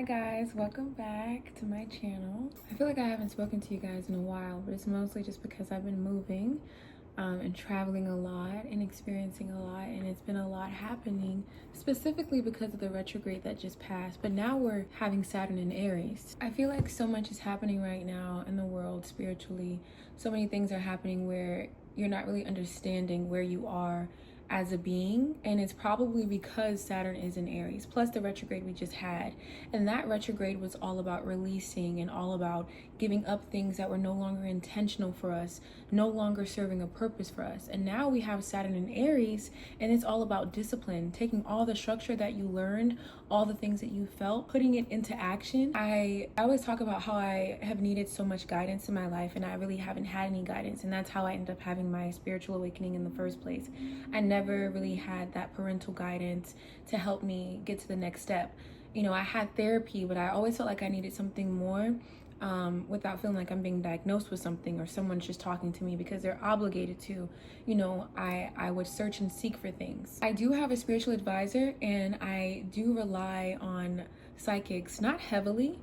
Hi guys, welcome back to my channel. I feel like I haven't spoken to you guys in a while, but it's mostly just because I've been moving and traveling a lot and experiencing a lot, and it's been a lot happening specifically because of the retrograde that just passed. But now we're having Saturn in Aries. I feel like so much is happening right now in the world spiritually. So many things are happening where you're not really understanding where you are as a being, and it's probably because Saturn is in Aries, plus the retrograde we just had. And that retrograde was all about releasing and all about giving up things that were no longer intentional for us, no longer serving a purpose for us. And now we have Saturn in Aries, and it's all about discipline, taking all the structure that you learned, all the things that you felt, putting it into action. I always talk about how I have needed so much guidance in my life, and I really haven't had any guidance, and that's how I ended up having my spiritual awakening in the first place. I never really had that parental guidance to help me get to the next step. You know, I had therapy, but I always felt like I needed something more, without feeling like I'm being diagnosed with something or someone's just talking to me because they're obligated to. You know, I would search and seek for things. I do have a spiritual advisor, and I do rely on psychics, not heavily.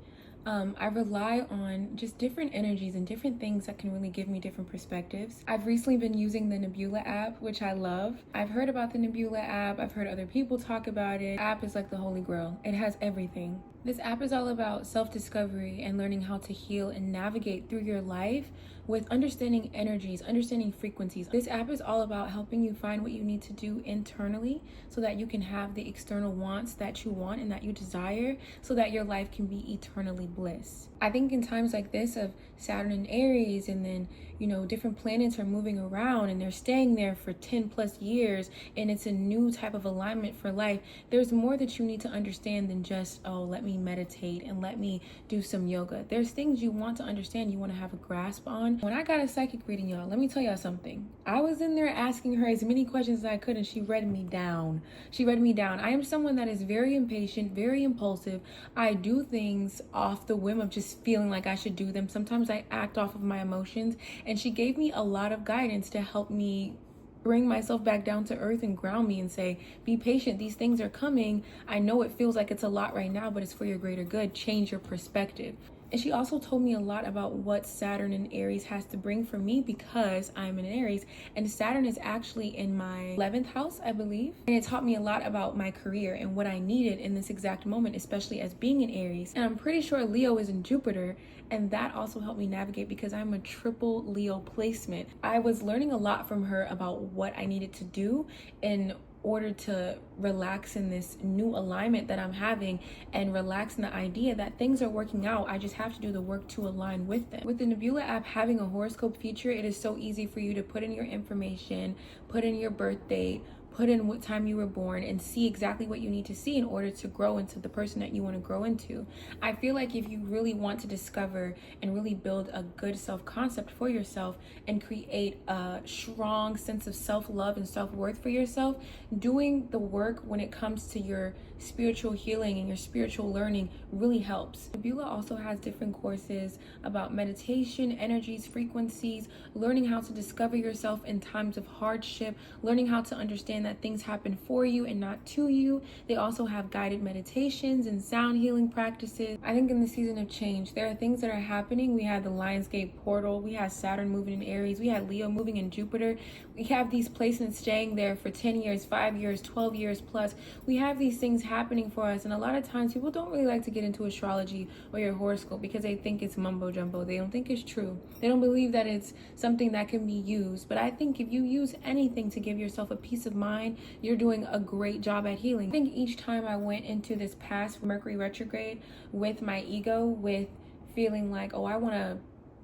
I rely on just different energies and different things that can really give me different perspectives. I've recently been using the Nebula app, which I love. I've heard about the Nebula app. I've heard other people talk about it. The app is like the holy grail. It has everything. This app is all about self-discovery and learning how to heal and navigate through your life with understanding energies, understanding frequencies. This app is all about helping you find what you need to do internally so that you can have the external wants that you want and that you desire, so that your life can be eternally bliss. I think in times like this of Saturn and Aries, and then, you know, different planets are moving around and they're staying there for 10 plus years, and it's a new type of alignment for life. There's more that you need to understand than just, oh, let me meditate and let me do some yoga. There's things you want to understand, you want to have a grasp on. When I got a psychic reading, y'all, let me tell y'all something. I was in there asking her as many questions as I could, and she read me down. She read me down. I am someone that is very impatient, very impulsive. I do things off the whim of just feeling like I should do them. Sometimes I act off of my emotions, and she gave me a lot of guidance to help me bring myself back down to earth and ground me and say, be patient, these things are coming. I know it feels like it's a lot right now, but it's for your greater good. Change your perspective. And she also told me a lot about what Saturn in Aries has to bring for me, because I'm in Aries, and Saturn is actually in my 11th house, I believe. And it taught me a lot about my career and what I needed in this exact moment, especially as being in Aries. And I'm pretty sure Leo is in Jupiter, and that also helped me navigate because I'm a triple Leo placement. I was learning a lot from her about what I needed to do in order to relax in this new alignment that I'm having, and relax in the idea that things are working out. I just have to do the work to align with them. With the Nebula app having a horoscope feature, it is so easy for you to put in your information, put in your birth date, put in what time you were born, and see exactly what you need to see in order to grow into the person that you want to grow into. I feel like if you really want to discover and really build a good self-concept for yourself and create a strong sense of self-love and self-worth for yourself, doing the work when it comes to your spiritual healing and your spiritual learning really helps. Nebula also has different courses about meditation, energies, frequencies, learning how to discover yourself in times of hardship, learning how to understand that things happen for you and not to you. They also have guided meditations and sound healing practices. I think in the season of change, there are things that are happening. We had the Lionsgate portal, we had Saturn moving in Aries, we had Leo moving in Jupiter. We have these placements staying there for 10 years, 5 years, 12 years plus. We have these things happening for us, and a lot of times people don't really like to get into astrology or your horoscope because they think it's mumbo jumbo. They don't think it's true. They don't believe that it's something that can be used. But I think if you use anything to give yourself a peace of mind, you're doing a great job at healing. I think each time I went into this past Mercury retrograde with my ego, with feeling like, oh, I want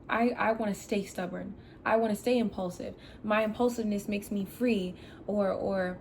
to stay stubborn, I want to stay impulsive, my impulsiveness makes me free, or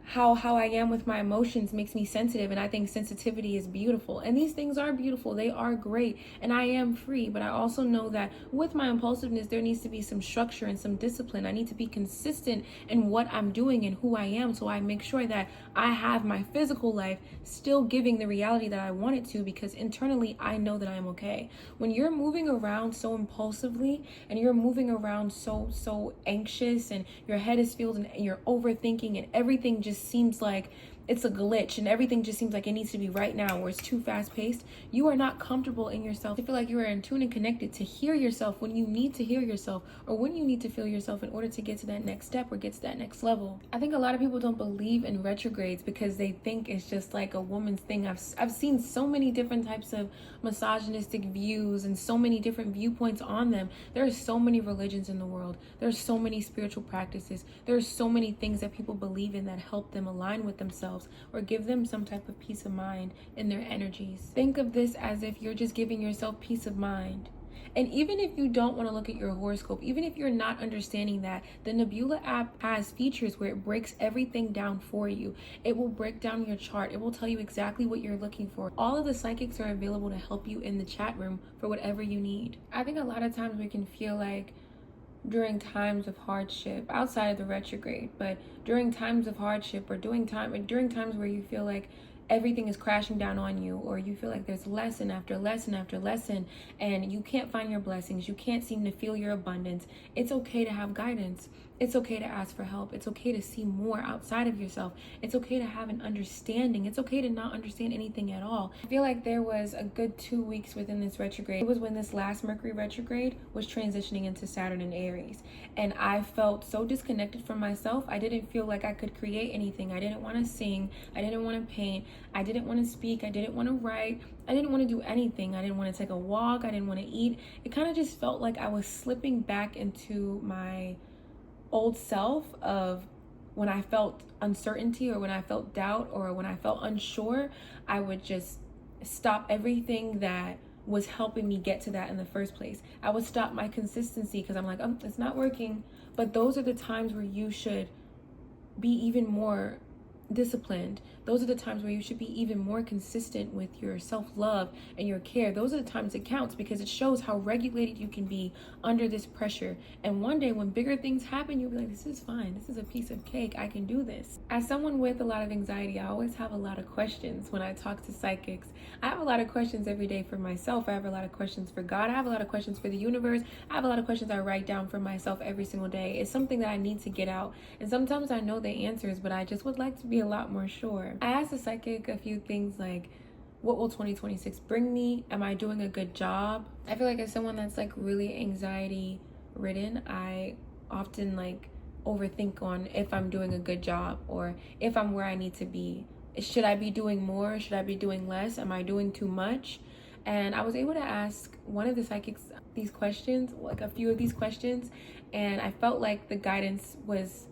how I am with my emotions makes me sensitive, and I think sensitivity is beautiful. And these things are beautiful, they are great, and I am free. But I also know that with my impulsiveness, there needs to be some structure and some discipline. I need to be consistent in what I'm doing and who I am, so I make sure that I have my physical life still giving the reality that I want it to, because internally I know that I'm okay. When you're moving around so impulsively and you're moving around so anxious, and your head is filled and you're overthinking, and everything just seems like it's a glitch and everything just seems like it needs to be right now, or it's too fast paced, you are not comfortable in yourself. I feel like you are in tune and connected to hear yourself when you need to hear yourself, or when you need to feel yourself in order to get to that next step or get to that next level. I think a lot of people don't believe in retrogrades because they think it's just like a woman's thing. I've seen so many different types of misogynistic views and so many different viewpoints on them. There are so many religions in the world. There's so many spiritual practices. There are so many things that people believe in that help them align with themselves or give them some type of peace of mind in their energies. Think of this as if you're just giving yourself peace of mind. And even if you don't want to look at your horoscope, even if you're not understanding that, the Nebula app has features where it breaks everything down for you. It will break down your chart. It will tell you exactly what you're looking for. All of the psychics are available to help you in the chat room for whatever you need. I think a lot of times we can feel like during times of hardship, outside of the retrograde, but during times of hardship, or during times where you feel like everything is crashing down on you, or you feel like there's lesson after lesson after lesson and you can't find your blessings, you can't seem to feel your abundance, it's okay to have guidance. It's okay to ask for help. It's okay to see more outside of yourself. It's okay to have an understanding. It's okay to not understand anything at all. I feel like there was a good 2 weeks within this retrograde. It was when this last Mercury retrograde was transitioning into Saturn and Aries. And I felt so disconnected from myself. I didn't feel like I could create anything. I didn't want to sing. I didn't want to paint. I didn't want to speak. I didn't want to write. I didn't want to do anything. I didn't want to take a walk. I didn't want to eat. It kind of just felt like I was slipping back into my old self of when I felt uncertainty, or when I felt doubt, or when I felt unsure, I would just stop everything that was helping me get to that in the first place. I would stop my consistency because I'm like, oh, it's not working. But those are the times where you should be even more disciplined. Those are the times where you should be even more consistent with your self-love and your care. Those are the times it counts, because it shows how regulated you can be under this pressure. And one day when bigger things happen, you'll be like, this is fine. This is a piece of cake. I can do this. As someone with a lot of anxiety, I always have a lot of questions when I talk to psychics. I have a lot of questions every day for myself. I have a lot of questions for God. I have a lot of questions for the universe. I have a lot of questions I write down for myself every single day. It's something that I need to get out. And sometimes I know the answers, but I just would like to be a lot more sure. I asked the psychic a few things like, what will 2026 bring me? Am I doing a good job? I feel like as someone that's like really anxiety ridden, I often like overthink on if I'm doing a good job or if I'm where I need to be. Should I be doing more? Should I be doing less? Am I doing too much? And I was able to ask one of the psychics these questions, like a few of these questions, and I felt like the guidance was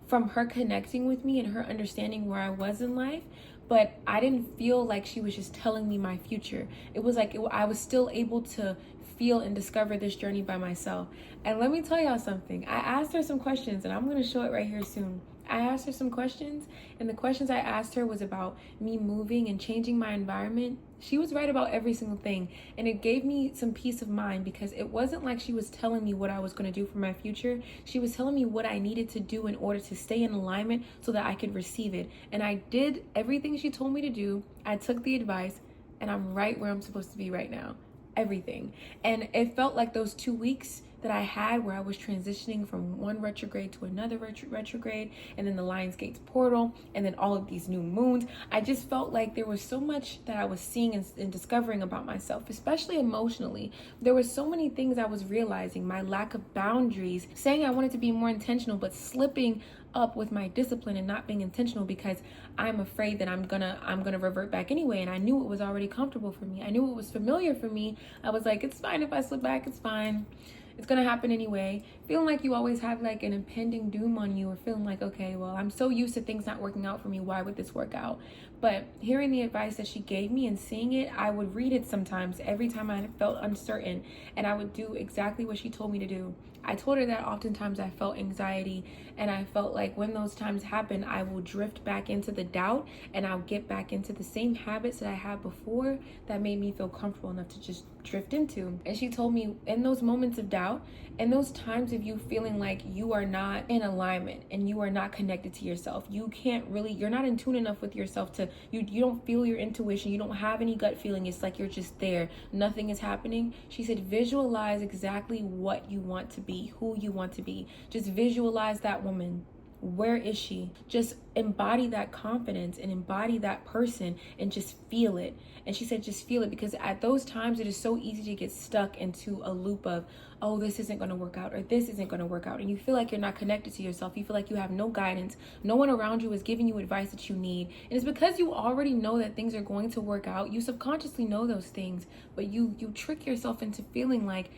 from her connecting with me and her understanding where I was in life. But I didn't feel like she was just telling me my future. It was like I was still able to feel and discover this journey by myself. And let me tell y'all something. I asked her some questions, and I'm going to show it right here soon. I asked her some questions, and the questions I asked her was about me moving and changing my environment. She was right about every single thing, and it gave me some peace of mind, because it wasn't like she was telling me what I was going to do for my future. She was telling me what I needed to do in order to stay in alignment so that I could receive it. And I did everything she told me to do. I took the advice, and I'm right where I'm supposed to be right now. Everything. And it felt like those 2 weeks that I had where I was transitioning from one retrograde to another retrograde, and then the Lionsgate's portal, and then all of these new moons. I just felt like there was so much that I was seeing and discovering about myself, especially emotionally. There were so many things I was realizing, my lack of boundaries, saying I wanted to be more intentional, but slipping up with my discipline and not being intentional because I'm afraid that I'm gonna revert back anyway. And I knew it was already comfortable for me. I knew it was familiar for me. I was like, it's fine if I slip back, it's fine. It's gonna happen anyway. Feeling like you always have like an impending doom on you, or feeling like, okay, well, I'm so used to things not working out for me. Why would this work out? But hearing the advice that she gave me and seeing it, I would read it sometimes every time I felt uncertain, and I would do exactly what she told me to do. I told her that oftentimes I felt anxiety, and I felt like when those times happen, I will drift back into the doubt, and I'll get back into the same habits that I had before that made me feel comfortable enough to just drift into. And she told me, in those moments of doubt, in those times of you feeling like you are not in alignment and you are not connected to yourself, you're not in tune enough with yourself to, you don't feel your intuition, you don't have any gut feeling, it's like you're just there, nothing is happening. She said, visualize exactly what you want to be, who you want to be. Just visualize that woman. Where is she? Just embody that confidence and embody that person and just feel it. And she said, just feel it, because at those times it is so easy to get stuck into a loop of, oh, this isn't going to work out, or this isn't going to work out. And you feel like you're not connected to yourself. You feel like you have no guidance. No one around you is giving you advice that you need. And it's because you already know that things are going to work out. You subconsciously know those things, but you trick yourself into feeling like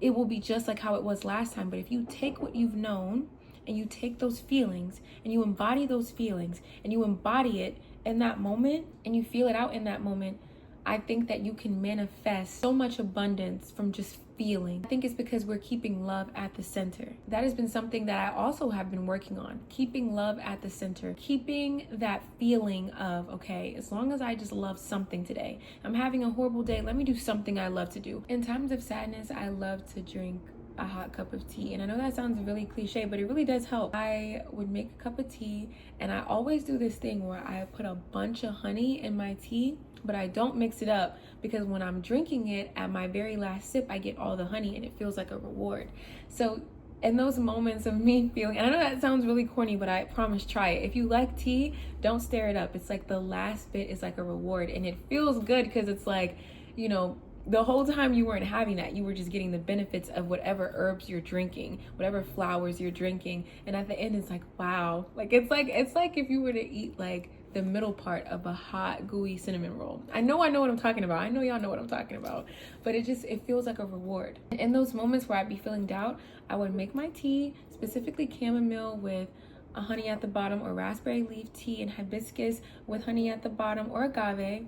it will be just like how it was last time. But if you take what you've known and you take those feelings and you embody those feelings and you embody it in that moment and you feel it out in that moment, I think that you can manifest so much abundance from just feeling. I think it's because we're keeping love at the center. That has been something that I also have been working on, keeping love at the center, keeping that feeling of, okay, as long as I just love something today, I'm having a horrible day, let me do something I love to do. In times of sadness, I love to drink a hot cup of tea. And I know that sounds really cliche, but it really does help. I would make a cup of tea, and I always do this thing where I put a bunch of honey in my tea, but I don't mix it up, because when I'm drinking it, at my very last sip, I get all the honey and it feels like a reward. So in those moments of me feeling, and I know that sounds really corny, but I promise, try it. If you like tea, don't stir it up. It's like the last bit is like a reward, and it feels good because it's like, you know, the whole time you weren't having that, you were just getting the benefits of whatever herbs you're drinking, whatever flowers you're drinking. And at the end, it's like, wow. It's like if you were to eat like the middle part of a hot, gooey cinnamon roll. I know what I'm talking about. I know y'all know what I'm talking about. But it feels like a reward. In those moments where I'd be feeling doubt, I would make my tea, specifically chamomile with a honey at the bottom, or raspberry leaf tea and hibiscus with honey at the bottom, or agave.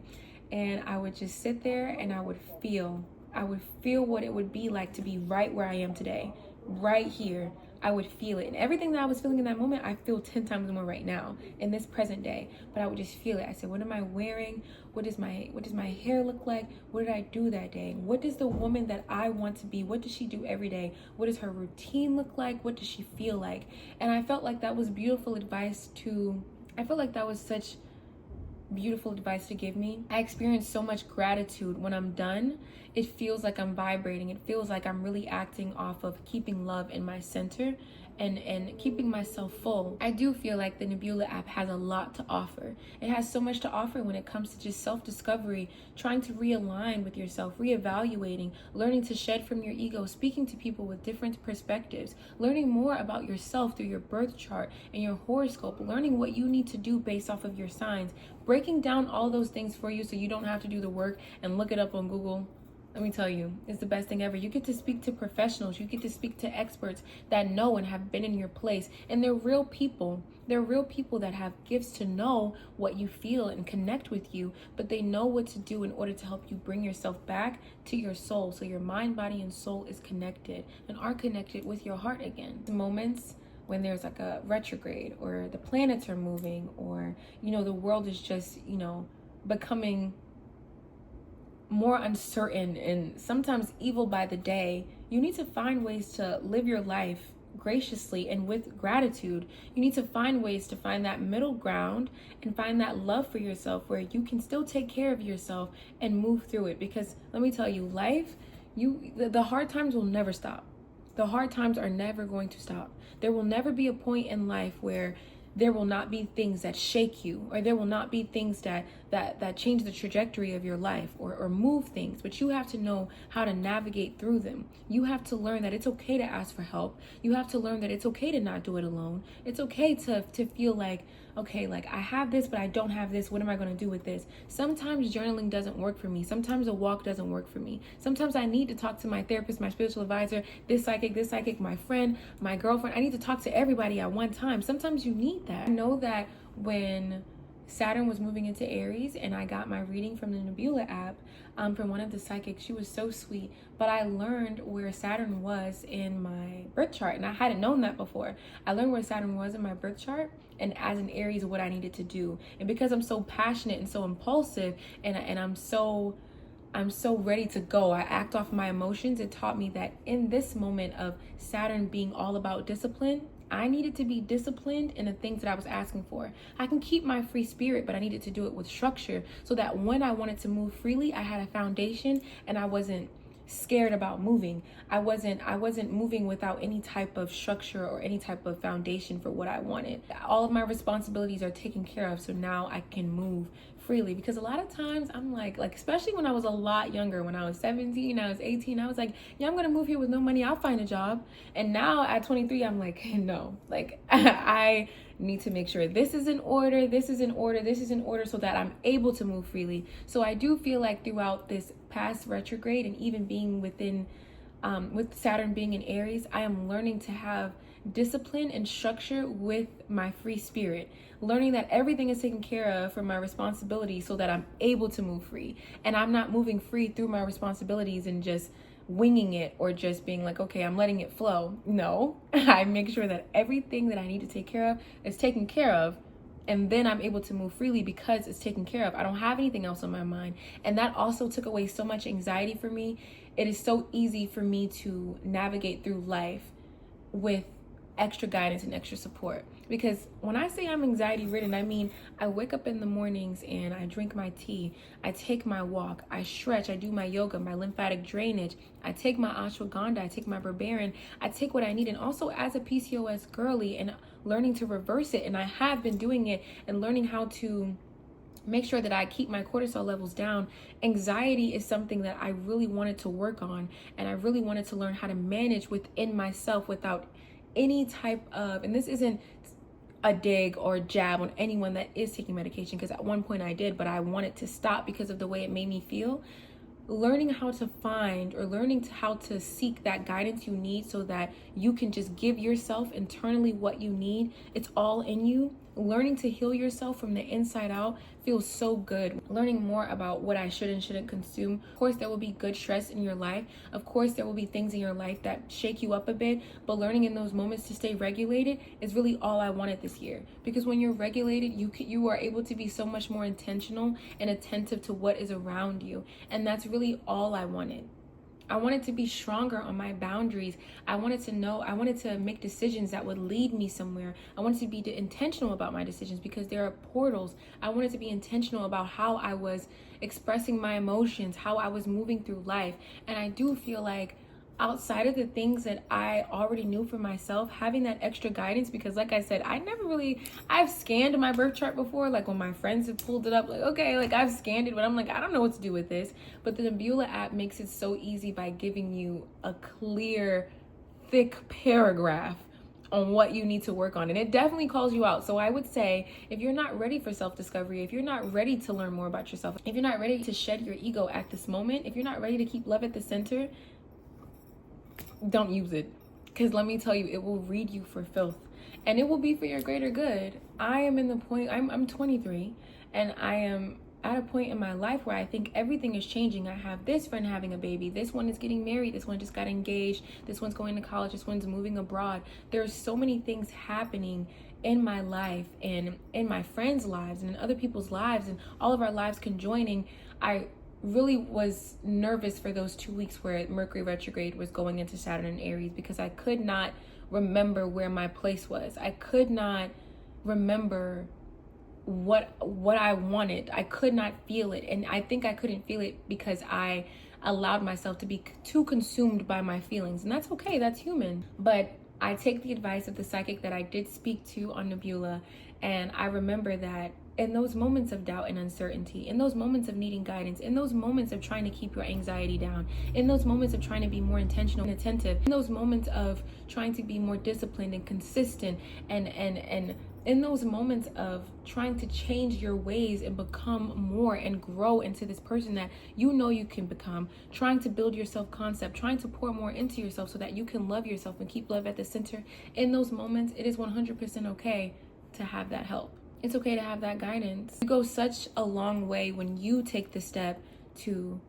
And I would just sit there and I would feel what it would be like to be right where I am today, right here. I would feel it. And everything that I was feeling in that moment, I feel 10 times more right now in this present day. But I would just feel it. I said, what am I wearing? What does my hair look like? What did I do that day? What does the woman that I want to be, what does she do every day? What does her routine look like? What does she feel like? And I felt like that was beautiful advice such beautiful advice to give me. I experience so much gratitude when I'm done. It feels like I'm vibrating. It feels like I'm really acting off of keeping love in my center and keeping myself full. I do feel like the Nebula app has a lot to offer. It has so much to offer when it comes to just self-discovery, trying to realign with yourself, reevaluating, learning to shed from your ego, speaking to people with different perspectives, learning more about yourself through your birth chart and your horoscope, learning what you need to do based off of your signs, breaking down all those things for you so you don't have to do the work and look it up on Google. Let me tell you, it's the best thing ever. You get to speak to professionals. You get to speak to experts that know and have been in your place. And they're real people. They're real people that have gifts to know what you feel and connect with you, but they know what to do in order to help you bring yourself back to your soul. So your mind, body, and soul is connected and are connected with your heart again. Moments when there's like a retrograde, or the planets are moving, or, you know, the world is just, you know, becoming more uncertain and sometimes evil by the day, you need to find ways to live your life graciously and with gratitude. You need to find ways to find that middle ground and find that love for yourself where you can still take care of yourself and move through it. Because let me tell you, life, the hard times will never stop. The hard times are never going to stop. There will never be a point in life where there will not be things that shake you, or there will not be things that change the trajectory of your life, or move things, but you have to know how to navigate through them. You have to learn that it's okay to ask for help. You have to learn that it's okay to not do it alone. It's okay to feel like, okay, like I have this, but I don't have this. What am I going to do with this? Sometimes journaling doesn't work for me. Sometimes a walk doesn't work for me. Sometimes I need to talk to my therapist, my spiritual advisor, this psychic, my friend, my girlfriend. I need to talk to everybody at one time. Sometimes you need that. I know that when Saturn was moving into Aries and I got my reading from the Nebula app, from one of the psychics, she was so sweet, but I learned where Saturn was in my birth chart, and I hadn't known that before. I learned where Saturn was in my birth chart, and as an Aries, what I needed to do. And because I'm so passionate and so impulsive, and I'm so ready to go, I act off my emotions. It taught me that in this moment of Saturn being all about discipline, I needed to be disciplined in the things that I was asking for. I can keep my free spirit, but I needed to do it with structure so that when I wanted to move freely, I had a foundation and I wasn't scared about moving. I wasn't moving without any type of structure or any type of foundation for what I wanted. All of my responsibilities are taken care of, so now I can move freely. Because a lot of times I'm like especially when I was a lot younger, when I was 17, I was 18, I was like, yeah, I'm gonna move here with no money, I'll find a job. And now at 23, I'm like, no, like I need to make sure this is in order, this is in order, this is in order, so that I'm able to move freely. So I do feel like throughout this past retrograde, and even being within with Saturn being in Aries, I am learning to have discipline and structure with my free spirit, learning that everything is taken care of for my responsibility so that I'm able to move free. And I'm not moving free through my responsibilities and just winging it, or just being like, okay, I'm letting it flow. No, I make sure that everything that I need to take care of is taken care of, and then I'm able to move freely because it's taken care of. I don't have anything else on my mind. And that also took away so much anxiety for me. It is so easy for me to navigate through life with extra guidance and extra support. Because when I say I'm anxiety ridden, I mean I wake up in the mornings and I drink my tea, I take my walk, I stretch, I do my yoga, my lymphatic drainage, I take my ashwagandha, I take my berberine, I take what I need. And also, as a PCOS girly, and learning to reverse it, and I have been doing it, and learning how to make sure that I keep my cortisol levels down. Anxiety is something that I really wanted to work on, and I really wanted to learn how to manage within myself without any type of, and this isn't a dig or jab on anyone that is taking medication, because at one point I did, but I wanted to stop because of the way it made me feel. Learning how to find, or learning how to seek that guidance you need, so that you can just give yourself internally what you need. It's all in you. Learning to heal yourself from the inside out feels so good. Learning more about what I should and shouldn't consume. Of course, there will be good stress in your life. Of course, there will be things in your life that shake you up a bit, but learning in those moments to stay regulated is really all I wanted this year. Because when you're regulated, you are able to be so much more intentional and attentive to what is around you. And that's really all I wanted. I wanted to be stronger on my boundaries. I wanted to make decisions that would lead me somewhere. I wanted to be intentional about my decisions, because there are portals. I wanted to be intentional about how I was expressing my emotions, how I was moving through life. And I do feel like, outside of the things that I already knew for myself, having that extra guidance, because like I said, I've scanned my birth chart before, like when my friends have pulled it up, like, okay, like I've scanned it, but I'm like, I don't know what to do with this. But the Nebula app makes it so easy by giving you a clear, thick paragraph on what you need to work on. And it definitely calls you out. So I would say, if you're not ready for self-discovery, if you're not ready to learn more about yourself, if you're not ready to shed your ego at this moment, if you're not ready to keep love at the center, don't use it. Because let me tell you, it will read you for filth, and it will be for your greater good. I am in the point, I'm 23, and I am at a point in my life where I think everything is changing. I have this friend having a baby, this one is getting married, this one just got engaged, this one's going to college, this one's moving abroad. There's so many things happening in my life, and in my friends' lives, and in other people's lives, and all of our lives conjoining. I really was nervous for those 2 weeks where Mercury retrograde was going into Saturn and Aries, because I could not remember where my place was. I could not remember what I wanted. I could not feel it. And I think I couldn't feel it because I allowed myself to be too consumed by my feelings. And that's okay, that's human. But I take the advice of the psychic that I did speak to on Nebula, and I remember that in those moments of doubt and uncertainty, in those moments of needing guidance, in those moments of trying to keep your anxiety down, in those moments of trying to be more intentional and attentive, in those moments of trying to be more disciplined and consistent, and in those moments of trying to change your ways and become more and grow into this person that you know you can become, trying to build your self-concept, trying to pour more into yourself so that you can love yourself and keep love at the center. In those moments, it is 100% okay to have that help. It's okay to have that guidance. You go such a long way when you take the step to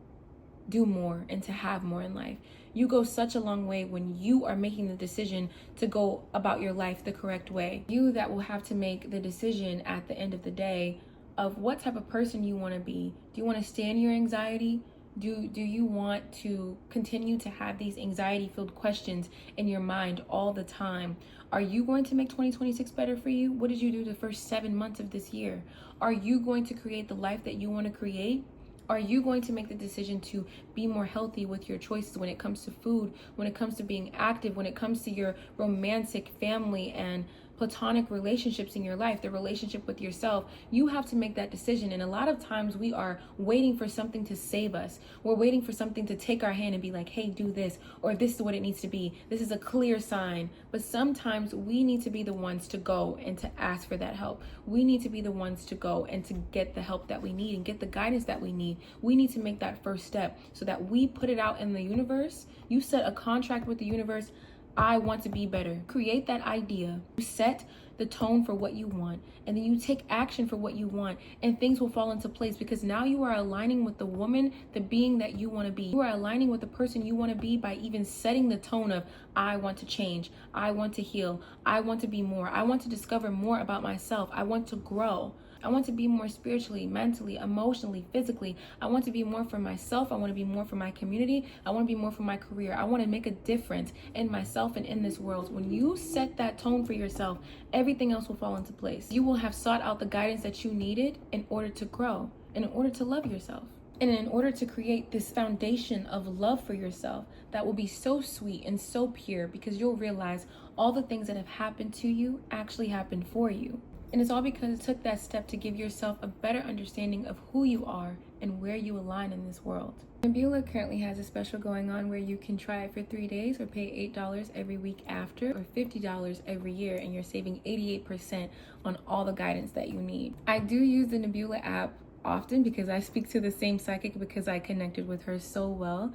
do more and to have more in life. You go such a long way when you are making the decision to go about your life the correct way. You that will have to make the decision at the end of the day of what type of person you want to be. Do you want to stay in your anxiety? Do you want to continue to have these anxiety-filled questions in your mind all the time? Are you going to make 2026 better for you? What did you do the first 7 months of this year? Are you going to create the life that you want to create? Are you going to make the decision to be more healthy with your choices when it comes to food, when it comes to being active, when it comes to your romantic, family, and platonic relationships in your life, the relationship with yourself? You have to make that decision. And a lot of times we are waiting for something to save us. We're waiting for something to take our hand and be like, hey, do this, or this is what it needs to be. This is a clear sign. But sometimes we need to be the ones to go and to ask for that help. We need to be the ones to go and to get the help that we need and get the guidance that we need. We need to make that first step so that we put it out in the universe. You set a contract with the universe. I want to be better. Create that idea. You set the tone for what you want, and then you take action for what you want, and things will fall into place, because now you are aligning with the woman, the being that you want to be. You are aligning with the person you want to be by even setting the tone of, I want to change, I want to heal, I want to be more, I want to discover more about myself, I want to grow. I want to be more spiritually, mentally, emotionally, physically. I want to be more for myself. I want to be more for my community. I want to be more for my career. I want to make a difference in myself and in this world. When you set that tone for yourself, everything else will fall into place. You will have sought out the guidance that you needed in order to grow, and in order to love yourself. And in order to create this foundation of love for yourself that will be so sweet and so pure, because you'll realize all the things that have happened to you actually happened for you. And it's all because it took that step to give yourself a better understanding of who you are and where you align in this world. Nebula currently has a special going on where you can try it for 3 days or pay $8 every week after, or $50 every year, and you're saving 88% on all the guidance that you need. I do use the Nebula app often because I speak to the same psychic, because I connected with her so well.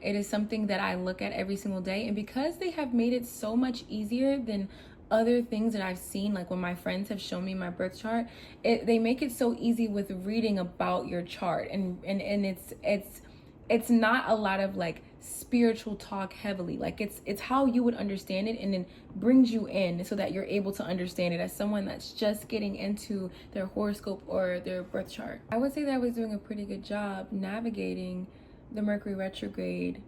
It is something that I look at every single day, and because they have made it so much easier than other things that I've seen, like when my friends have shown me my birth chart, they make it so easy with reading about your chart, and it's not a lot of like spiritual talk heavily. Like it's how you would understand it, and then brings you in so that you're able to understand it as someone that's just getting into their horoscope or their birth chart. I would say that I was doing a pretty good job navigating the Mercury retrograde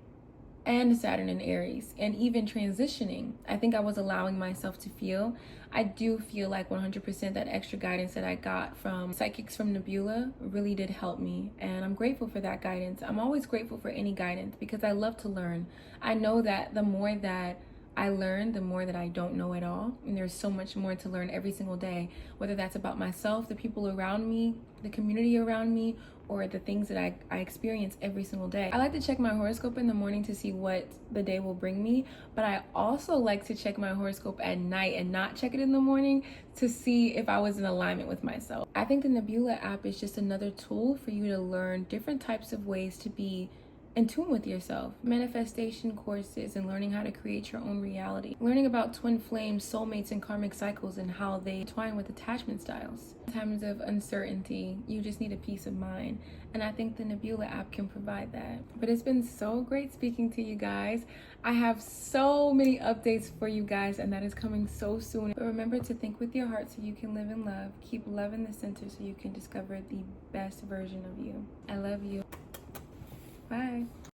and Saturn in Aries, and even transitioning. I think I was allowing myself to feel. I do feel like 100% that extra guidance that I got from psychics from Nebula really did help me, and I'm grateful for that guidance. I'm always grateful for any guidance because I love to learn. I know that the more that I learn, the more that I don't know at all, and there's so much more to learn every single day, whether that's about myself, the people around me, the community around me, or the things that I experience every single day. I like to check my horoscope in the morning to see what the day will bring me, but I also like to check my horoscope at night and not check it in the morning to see if I was in alignment with myself. I think the Nebula app is just another tool for you to learn different types of ways to be in tune with yourself. Manifestation courses and learning how to create your own reality. Learning about twin flames, soulmates, and karmic cycles and how they twine with attachment styles. In times of uncertainty, you just need a peace of mind. And I think the Nebula app can provide that. But it's been so great speaking to you guys. I have so many updates for you guys, and that is coming so soon. But remember to think with your heart so you can live in love. Keep love in the center so you can discover the best version of you. I love you. Bye.